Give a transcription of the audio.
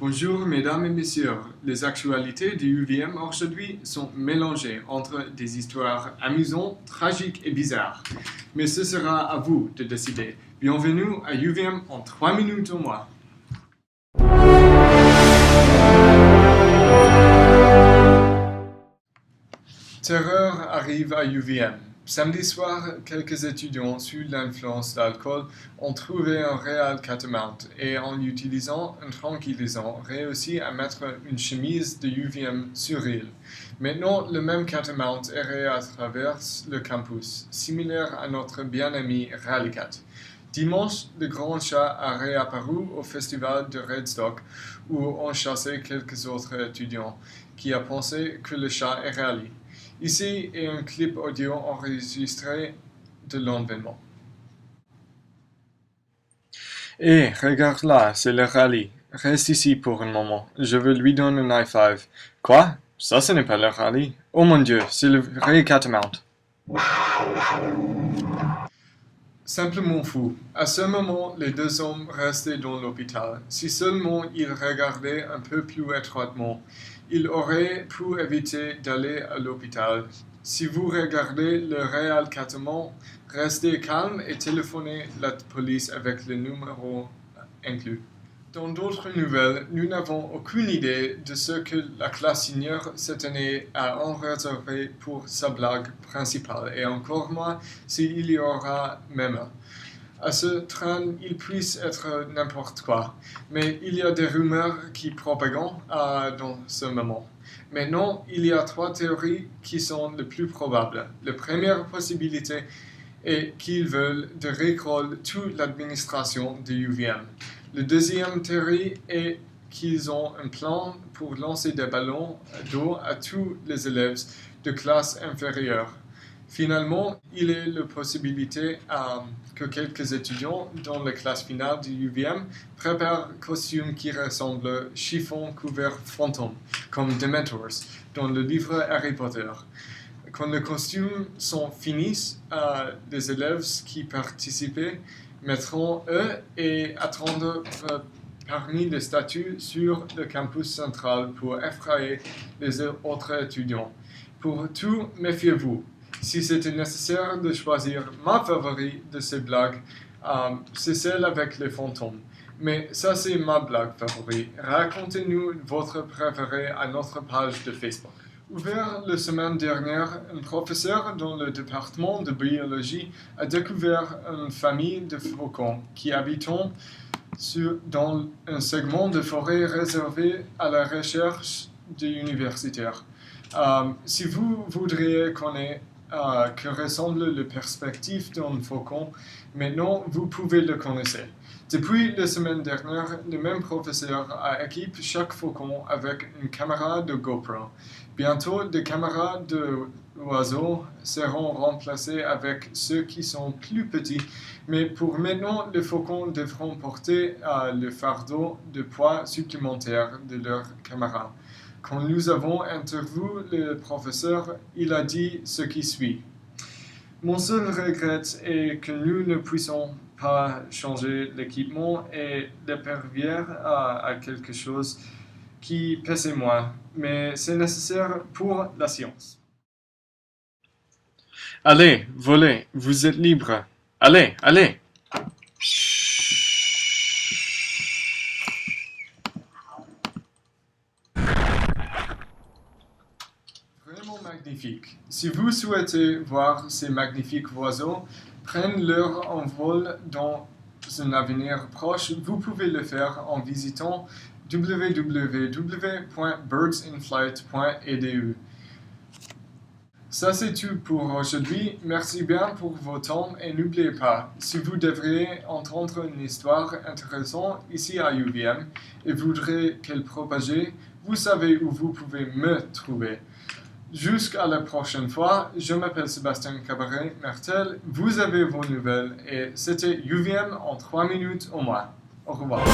Bonjour mesdames et messieurs, les actualités du UVM aujourd'hui sont mélangées entre des histoires amusantes, tragiques et bizarres. Mais ce sera à vous de décider. Bienvenue à UVM en 3 minutes au moins. Terreur arrive à UVM. Samedi soir, quelques étudiants sous l'influence d'alcool ont trouvé un réel catamount et en utilisant un tranquillisant réussi à mettre une chemise de UVM sur il. Maintenant, le même catamount errait à travers le campus, similaire à notre bien-ami Rallycat. Dimanche, le grand chat a réapparu au festival de Redstock où ont chassé quelques autres étudiants qui a pensé que le chat est rallye. Ici est un clip audio enregistré de l'événement. Regarde là, c'est le rallye. Reste ici pour un moment. Je veux lui donner un high five. Quoi? Ça, ce n'est pas le rallye. Oh mon Dieu, c'est le vrai catamount. Simplement fou. À ce moment, les deux hommes restaient dans l'hôpital. Si seulement ils regardaient un peu plus étroitement, ils auraient pu éviter d'aller à l'hôpital. Si vous regardez le réel catamount, restez calme et téléphonez la police avec le numéro inclus. Dans d'autres nouvelles, nous n'avons aucune idée de ce que la classe senior cette année a en réservé pour sa blague principale, et encore moins s'il y aura même. À ce train, il puisse être n'importe quoi, mais il y a des rumeurs qui propagent dans ce moment. Maintenant, il y a 3 théories qui sont les plus probables. La première possibilité est qu'ils veulent de recall toute l'administration de UVM. La deuxième théorie est qu'ils ont un plan pour lancer des ballons d'eau à tous les élèves de classe inférieure. Finalement, il y a la possibilité que quelques étudiants dans la classe finale du UVM préparent un costume qui ressemble chiffon couvert fantôme, comme Dementors dans le livre Harry Potter. Quand les costumes sont finis, les élèves qui participaient mettront eux et attendre parmi les statues sur le campus central pour effrayer les autres étudiants. Pour tout, méfiez-vous. Si c'était nécessaire de choisir ma favorite de ces blagues, c'est celle avec les fantômes. Mais ça, c'est ma blague favorite. Racontez-nous votre préféré à notre page de Facebook. Ouvert la semaine dernière, un professeur dans le département de biologie a découvert une famille de faucons qui habitent dans un segment de forêt réservé à la recherche des universitaires. Si vous voudriez connaître que ressemble la perspective d'un faucon, maintenant vous pouvez le connaître. Depuis la semaine dernière, le même professeur a équipé chaque faucon avec une caméra de GoPro. Bientôt, des caméras d'oiseaux seront remplacées avec ceux qui sont plus petits, mais pour maintenant, les faucons devront porter le fardeau de poids supplémentaire de leur caméra. Quand nous avons interviewé le professeur, il a dit ce qui suit. Mon seul regret est que nous ne puissions pas changer l'équipement et l'épervière à quelque chose qui pèse moins, mais c'est nécessaire pour la science. Allez, volez, vous êtes libre. Allez, allez! Vraiment magnifique. Si vous souhaitez voir ces magnifiques oiseaux prendre leur envol dans un avenir proche, vous pouvez le faire en visitant www.birdsinflight.edu. Ça c'est tout pour aujourd'hui. Merci bien pour votre temps et n'oubliez pas, si vous devriez entendre une histoire intéressante ici à UVM et voudrez qu'elle propage, vous savez où vous pouvez me trouver. Jusqu'à la prochaine fois, je m'appelle Sébastien Cabaret-Mertel, vous avez vos nouvelles et c'était UVM en 3 minutes au moins. Au revoir.